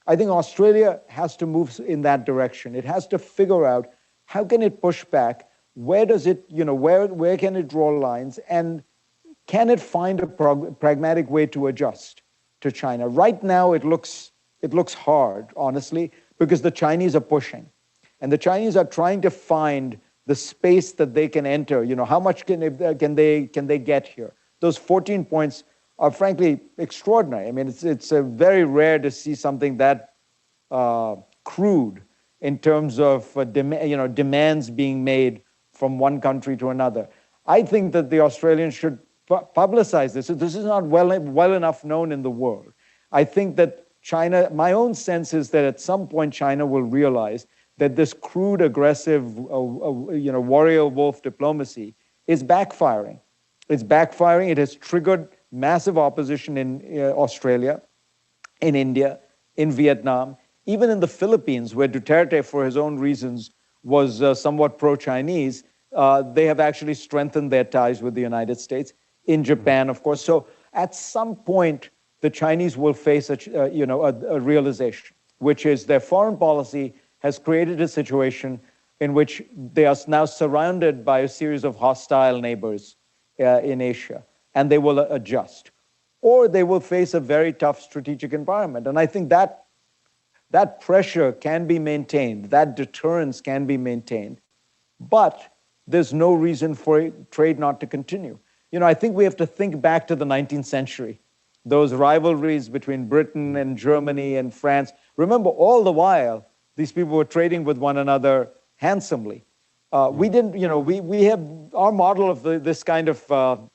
Speaker 5: I think Australia has to move in that direction. It has to figure out how can it push back, where does it, where can it draw lines, and can it find a pragmatic way to adjust to China? Right now, it looks hard, honestly, because the Chinese are pushing. And the Chinese are trying to find the space that they can enter. How much can they get here? Those 14 points are frankly extraordinary. I mean, it's very rare to see something that crude in terms of demands being made from one country to another. I think that the Australians should publicize this. This is not well enough known in the world. I think that China, my own sense is that at some point China will realize that this crude, aggressive, warrior wolf diplomacy is backfiring. It's backfiring. It has triggered massive opposition in Australia, in India, in Vietnam, even in the Philippines, where Duterte, for his own reasons, was somewhat pro-Chinese. They have actually strengthened their ties with the United States. In Japan, of course. So at some point, the Chinese will face a realization, which is their foreign policy has created a situation in which they are now surrounded by a series of hostile neighbors in Asia, and they will adjust. Or they will face a very tough strategic environment. And I think that pressure can be maintained, that deterrence can be maintained, but there's no reason for trade not to continue. I think we have to think back to the 19th century, those rivalries between Britain and Germany and France. Remember, all the while, these people were trading with one another handsomely. We didn't, we have, our model of this kind of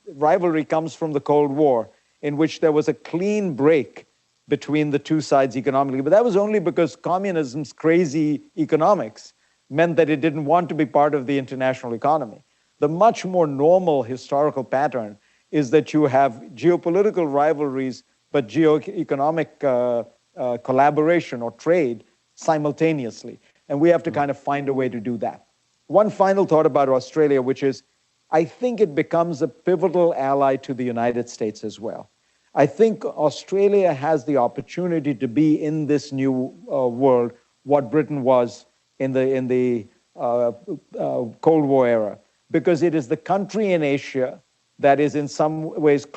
Speaker 5: rivalry comes from the Cold War, in which there was a clean break between the two sides economically. But that was only because communism's crazy economics meant that it didn't want to be part of the international economy. The much more normal historical pattern is that you have geopolitical rivalries, but geo-economic collaboration or trade simultaneously. And we have to kind of find a way to do that. One final thought about Australia, which is, I think it becomes a pivotal ally to the United States as well. I think Australia has the opportunity to be in this new world what Britain was in the Cold War era, because it is the country in Asia that is in some ways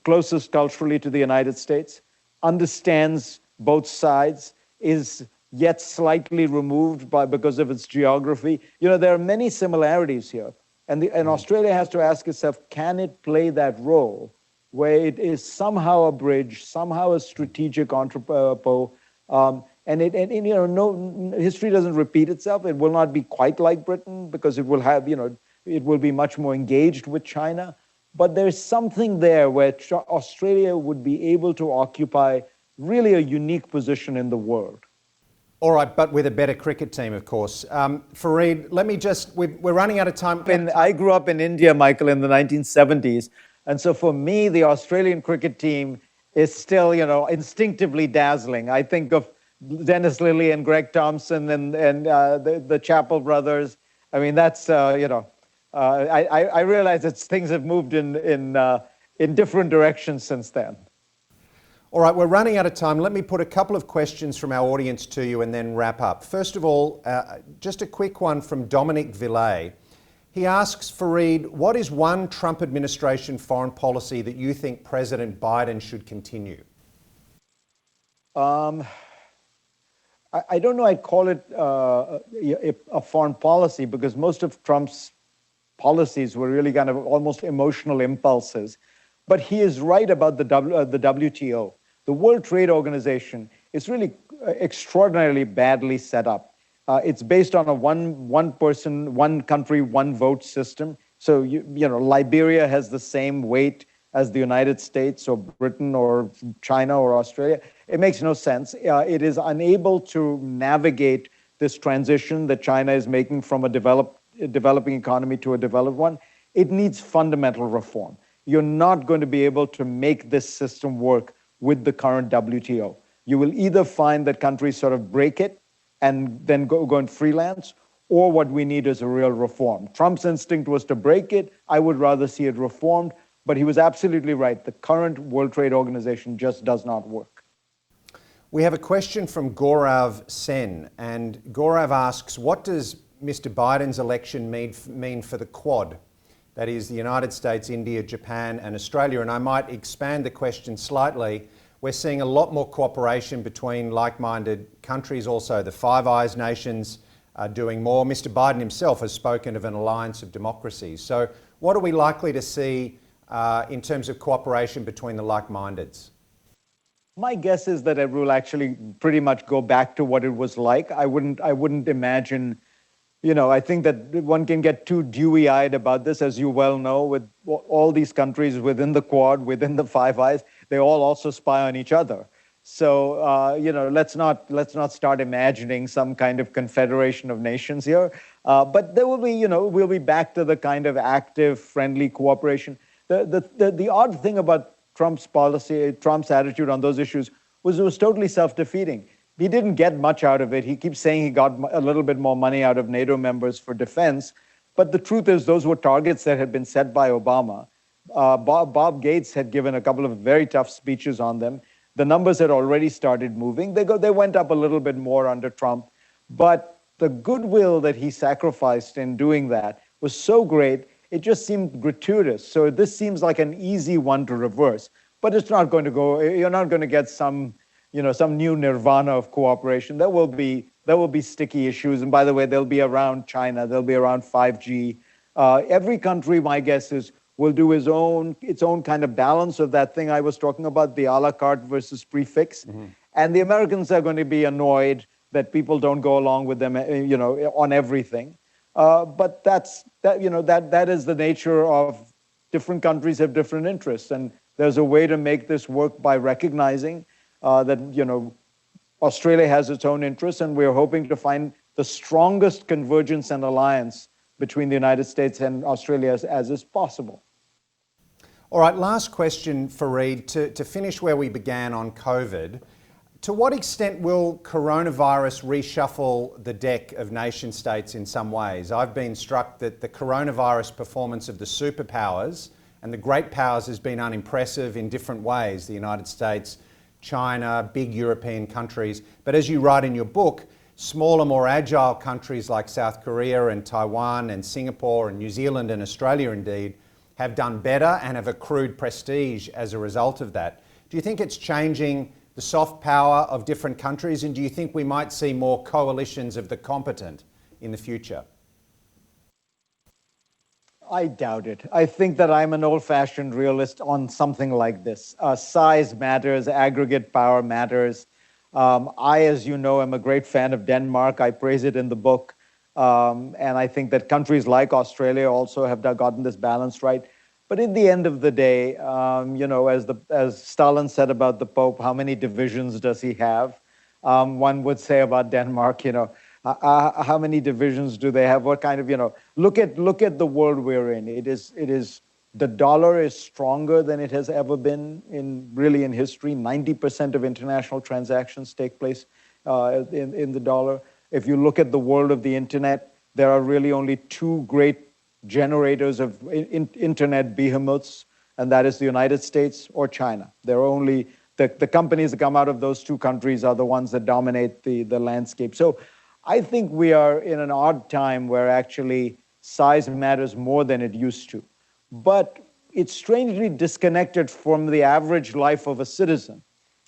Speaker 5: closest culturally to the United States, understands both sides, is yet slightly removed because of its geography. There are many similarities here. And Australia has to ask itself, can it play that role where it is somehow a bridge, somehow a strategic entrepot, history doesn't repeat itself. It will not be quite like Britain because it will have, it will be much more engaged with China. But there's something there where Australia would be able to occupy really a unique position in the world.
Speaker 1: All right, but with a better cricket team, of course. Fareed, let me we're running out of time.
Speaker 5: I grew up in India, Michael, in the 1970s. And so for me, the Australian cricket team is still, instinctively dazzling. I think of Dennis Lillee and Greg Thompson and the Chappell brothers. I mean, that's, I realize that things have moved in different directions since then.
Speaker 1: All right, we're running out of time. Let me put a couple of questions from our audience to you and then wrap up. First of all, just a quick one from Dominic Villet. He asks, Fareed, what is one Trump administration foreign policy that you think President Biden should continue?
Speaker 5: I don't know I'd call it a foreign policy because most of Trump's policies were really kind of almost emotional impulses. But he is right about the WTO. The World Trade Organization is really extraordinarily badly set up. It's based on a one person, one country, one vote system. So, Liberia has the same weight as the United States or Britain or China or Australia. It makes no sense. It is unable to navigate this transition that China is making from a developing economy to a developed one. It needs fundamental reform. You're not going to be able to make this system work with the current WTO. You will either find that countries sort of break it and then go and freelance, or what we need is a real reform. Trump's instinct was to break it. I would rather see it reformed, but he was absolutely right. The current World Trade Organization just does not work.
Speaker 1: We have a question from Gaurav Sen, and Gaurav asks, what does Mr. Biden's election mean for the Quad? That is the United States, India, Japan and Australia. And I might expand the question slightly. We're seeing a lot more cooperation between like-minded countries. Also, the Five Eyes nations are doing more. Mr. Biden himself has spoken of an alliance of democracies. So what are we likely to see in terms of cooperation between the like-mindeds?
Speaker 5: My guess is that it will actually pretty much go back to what it was like. I wouldn't imagine. I think that one can get too dewy-eyed about this, as you well know, with all these countries within the Quad, within the Five Eyes, they all also spy on each other. So, let's not start imagining some kind of confederation of nations here. But there will be, we'll be back to the kind of active, friendly cooperation. The odd thing about Trump's policy, Trump's attitude on those issues was it was totally self-defeating. He didn't get much out of it. He keeps saying he got a little bit more money out of NATO members for defense. But the truth is those were targets that had been set by Obama. Bob Gates had given a couple of very tough speeches on them. The numbers had already started moving. They went up a little bit more under Trump. But the goodwill that he sacrificed in doing that was so great, it just seemed gratuitous. So this seems like an easy one to reverse. But it's not going to go, you're not going to get some new nirvana of cooperation. There will be sticky issues. And by the way, they'll be around China. They'll be around 5G. Every country, my guess is, will do its own kind of balance of that thing I was talking about, the a la carte versus prefix. Mm-hmm. And the Americans are going to be annoyed that people don't go along with them, on everything. But that is the nature of different countries have different interests. And there's a way to make this work by recognizing that, Australia has its own interests, and we're hoping to find the strongest convergence and alliance between the United States and Australia as is possible.
Speaker 1: All right, last question, Fareed, to finish where we began on COVID. To what extent will coronavirus reshuffle the deck of nation states in some ways? I've been struck that the coronavirus performance of the superpowers and the great powers has been unimpressive in different ways. The United States, China, big European countries. But as you write in your book, smaller, more agile countries like South Korea and Taiwan and Singapore and New Zealand and Australia indeed have done better and have accrued prestige as a result of that. Do you think it's changing
Speaker 3: the soft power of different countries? And do you think we might see more coalitions of the competent in the future?
Speaker 5: I doubt it. I think that I'm an old-fashioned realist on something like this. Size matters, aggregate power matters. I, as you know, am a great fan of Denmark. I praise it in the book. And I think that countries like Australia also have gotten this balance right. But in the end of the day, you know, as Stalin said about the Pope, how many divisions does he have? One would say about Denmark, you know, how many divisions do they have? What kind of, you know, look at the world we're in. It is the dollar is stronger than it has ever been in history. 90% of international transactions take place in the dollar. If you look at the world of the internet, there are really only two great generators of internet behemoths, and that is the United States or China. There are only the companies that come out of those two countries are the ones that dominate the landscape. So I think we are in an odd time where actually size matters more than it used to. But it's strangely disconnected from the average life of a citizen.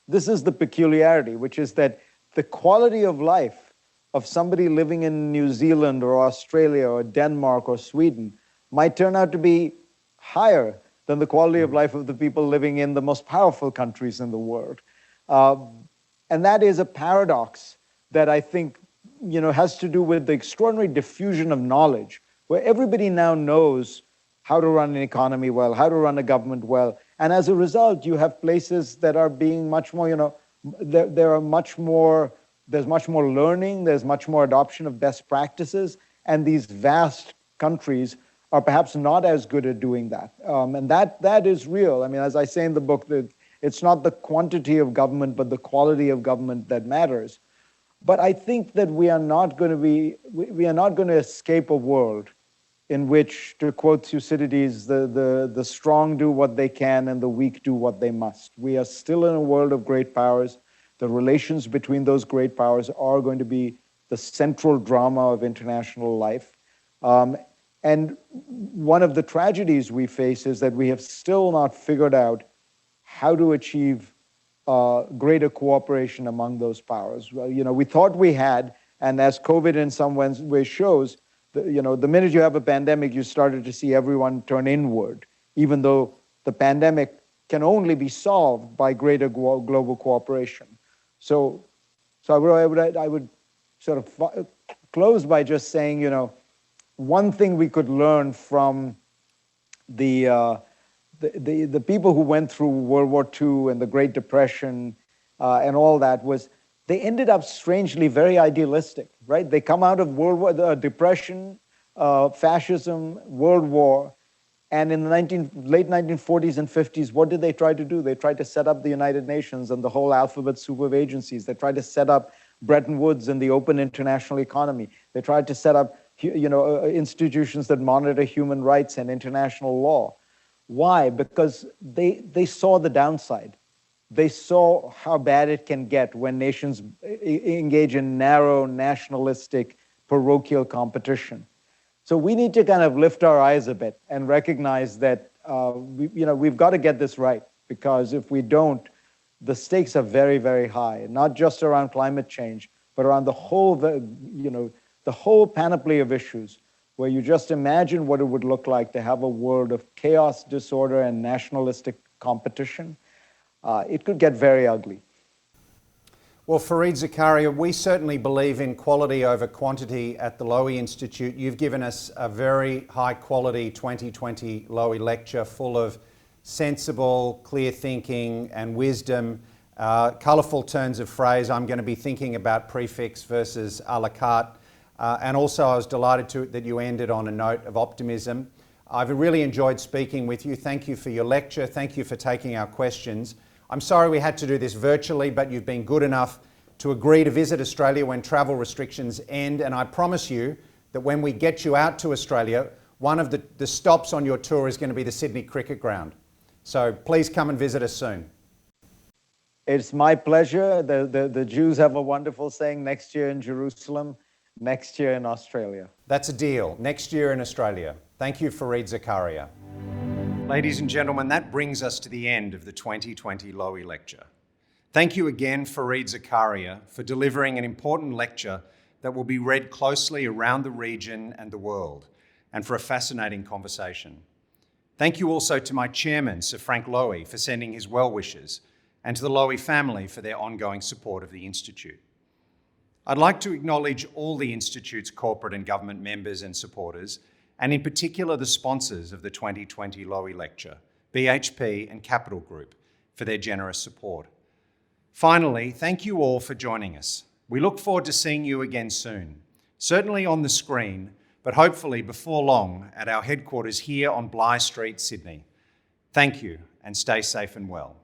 Speaker 5: This is the peculiarity, which is that the quality of life of somebody living in New Zealand or Australia or Denmark or Sweden might turn out to be higher than the quality of life of the people living in the most powerful countries in the world. And that is a paradox that I think, you know, has to do with the extraordinary diffusion of knowledge, where everybody now knows how to run an economy well, how to run a government well. And as a result, you have places that are being much more, you know, there's much more learning, there's much more adoption of best practices, and these vast countries are perhaps not as good at doing that. And that is real. I mean, as I say in the book, that it's not the quantity of government, but the quality of government that matters. But I think that we are not going to escape a world in which, to quote Thucydides, the strong do what they can and the weak do what they must. We are still in a world of great powers. The relations between those great powers are going to be the central drama of international life. And one of the tragedies we face is that we have still not figured out how to achieve greater cooperation among those powers. Well, you know, we thought we had, and as COVID in some ways shows, you know, the minute you have a pandemic, you started to see everyone turn inward, even though the pandemic can only be solved by greater global cooperation. So I would sort of close by just saying, you know, one thing we could learn from the people who went through World War II and the Great Depression and all that was they ended up strangely very idealistic, right? They come out of World War, Depression, fascism, World War, and in the late 1940s and 50s, what did they try to do? They tried to set up the United Nations and the whole alphabet soup of agencies. They tried to set up Bretton Woods and the open international economy. They tried to set up, you know, institutions that monitor human rights and international law. Why? Because they saw the downside. They saw how bad it can get when nations engage in narrow, nationalistic, parochial competition. So we need to kind of lift our eyes a bit and recognize that we've got to get this right, because if we don't, the stakes are very, very high, not just around climate change, but around the whole panoply of issues, where you just imagine what it would look like to have a world of chaos, disorder, and nationalistic competition. It could get very ugly.
Speaker 3: Well, Fareed Zakaria, we certainly believe in quality over quantity at the Lowy Institute. You've given us a very high quality 2020 Lowy Lecture full of sensible, clear thinking and wisdom, colourful turns of phrase. I'm going to be thinking about prefix versus a la carte. And also I was delighted that you ended on a note of optimism. I've really enjoyed speaking with you. Thank you for your lecture. Thank you for taking our questions. I'm sorry we had to do this virtually, but you've been good enough to agree to visit Australia when travel restrictions end. And I promise you that when we get you out to Australia, one of the stops on your tour is going to be the Sydney Cricket Ground. So please come and visit us soon.
Speaker 5: It's my pleasure. The Jews have a wonderful saying, next year in Jerusalem, next year in Australia.
Speaker 3: That's a deal. Next year in Australia. Thank you, Fareed Zakaria.
Speaker 1: Ladies and gentlemen, that brings us to the end of the 2020 Lowy Lecture. Thank you again, Fareed Zakaria, for delivering an important lecture that will be read closely around the region and the world, and for a fascinating conversation. Thank you also to my chairman, Sir Frank Lowy, for sending his well wishes, and to the Lowy family for their ongoing support of the Institute. I'd like to acknowledge all the Institute's corporate and government members and supporters, and in particular the sponsors of the 2020 Lowy Lecture, BHP and Capital Group, for their generous support. Finally, thank you all for joining us. We look forward to seeing you again soon, certainly on the screen, but hopefully before long at our headquarters here on Bligh Street, Sydney. Thank you, and stay safe and well.